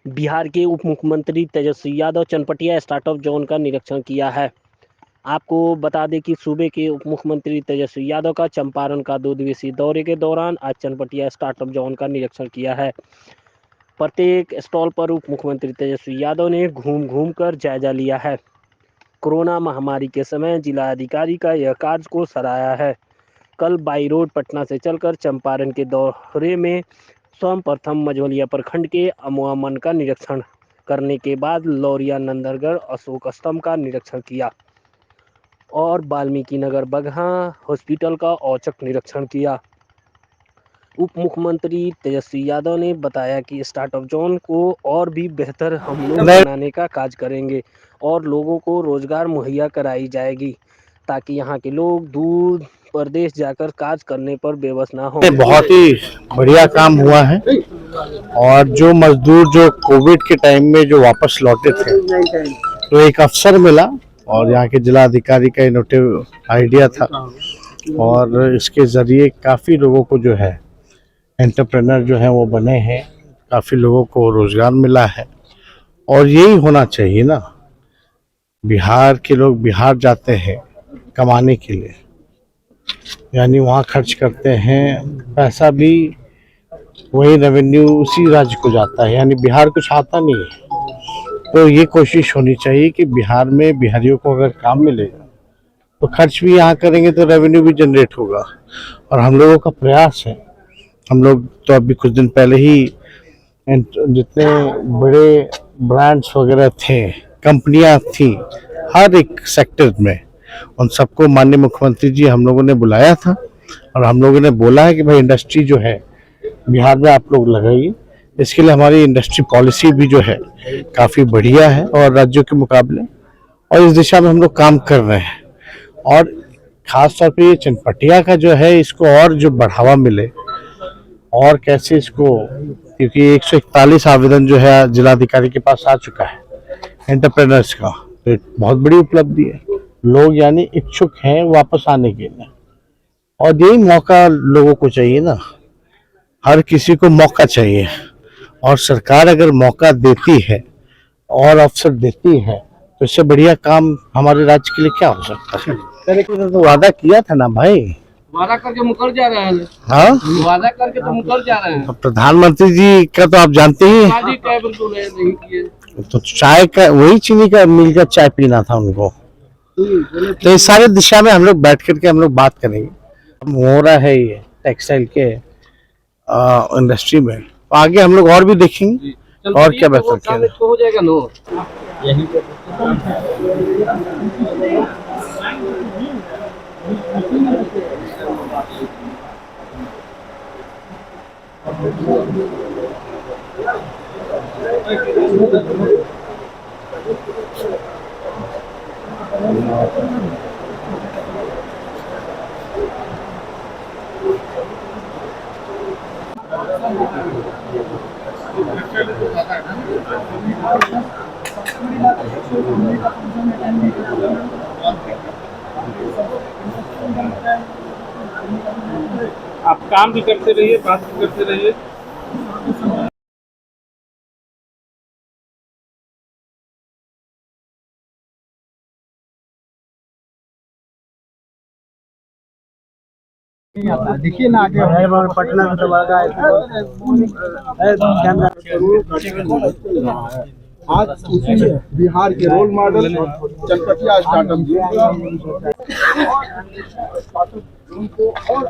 बिहार के उप मुख्यमंत्री तेजस्वी यादव चनपटिया स्टार्टअप जोन का निरीक्षण किया है। आपको बता दें कि सूबे के उप मुख्यमंत्री तेजस्वी यादव का चंपारण का 2 दिवसीय दौरे के दौरान आज चनपटिया स्टार्टअप जोन का निरीक्षण किया है। प्रत्येक स्टॉल पर उप मुख्यमंत्री तेजस्वी यादव ने घूम घूम कर जायजा लिया है। कोरोना महामारी के समय जिलाधिकारी का यह कार्य को सराहा है। कल बाई रोड पटना से चलकर चंपारण के दौरे में सर्वप्रथम मझौलिया प्रखंड के अमवा मन का निरीक्षण करने के बाद लौरिया नंदरगढ़ अशोक स्तंभ का निरीक्षण किया और वाल्मीकि नगर बगहा हॉस्पिटल का औचक निरीक्षण किया। उप मुख्यमंत्री तेजस्वी यादव ने बताया कि स्टार्टअप जोन को और भी बेहतर हम लोग बनाने का कार्य करेंगे और लोगों को रोजगार मुहैया कराई जाएगी ताकि यहाँ के लोग दूर प्रदेश जाकर कार्य करने पर बेबस ना हो। बहुत ही बढ़िया काम हुआ है और जो मजदूर जो कोविड के टाइम में जो वापस लौटे थे तो एक अवसर मिला और यहाँ के जिला अधिकारी का इनोवेटिव आइडिया था और इसके जरिए काफ़ी लोगों को जो है एंटरप्रेन्योर जो है वो बने हैं, काफ़ी लोगों को रोजगार मिला है और यही होना चाहिए ना। बिहार के लोग बिहार जाते हैं कमाने के लिए, यानी वहाँ खर्च करते हैं, पैसा भी वही रेवेन्यू उसी राज्य को जाता है, यानी बिहार कुछ आता नहीं है। तो ये कोशिश होनी चाहिए कि बिहार में बिहारियों को अगर काम मिलेगा तो खर्च भी यहाँ करेंगे तो रेवेन्यू भी जनरेट होगा। और हम लोगों का प्रयास है, हम लोग तो अभी कुछ दिन पहले ही जितने बड़े ब्रांड्स वगैरह थे, कंपनियां थी हर एक सेक्टर में, उन सबको माननीय मुख्यमंत्री जी हम लोगों ने बुलाया था और हम लोगों ने बोला है कि भाई इंडस्ट्री जो है बिहार में आप लोग लगाइए। इसके लिए हमारी इंडस्ट्री पॉलिसी भी जो है काफ़ी बढ़िया है और राज्यों के मुकाबले, और इस दिशा में हम लोग काम कर रहे हैं। और ख़ास तौर पे ये चनपटिया का जो है इसको और जो बढ़ावा मिले और कैसे इसको, क्योंकि 141 आवेदन जो है जिलाधिकारी के पास आ चुका है एंटरप्रेन्योर्स का, तो बहुत बड़ी उपलब्धि है। लोग यानी इच्छुक हैं वापस आने के लिए और यही मौका लोगों को चाहिए ना, हर किसी को मौका चाहिए और सरकार अगर मौका देती है और अवसर देती है तो इससे बढ़िया काम हमारे राज्य के लिए क्या हो सकता है। तो वादा किया था ना भाई, वादा करके मुकर जा रहे हैं। हाँ, वादा करके तो मुकर जा रहे हैं। तो प्रधानमंत्री जी का तो आप जानते ही हैं, बिल्कुल नहीं किए। तो चाय का वही चीनी का मिल का चाय पीना था उनको। तो इस सारे दिशा में हम लोग बैठ करके हम लोग बात करेंगे। हो रहा है ये टेक्सटाइल के इंडस्ट्री में, तो आगे हम लोग और भी देखेंगे और क्या बेहतर किया हो जाएगा नो यही आप काम भी करते रहिए, बात भी करते रहिए। देखिए ना आगे पटना से आज उसी बिहार के रोल मॉडल चनपटिया स्टार्टअप और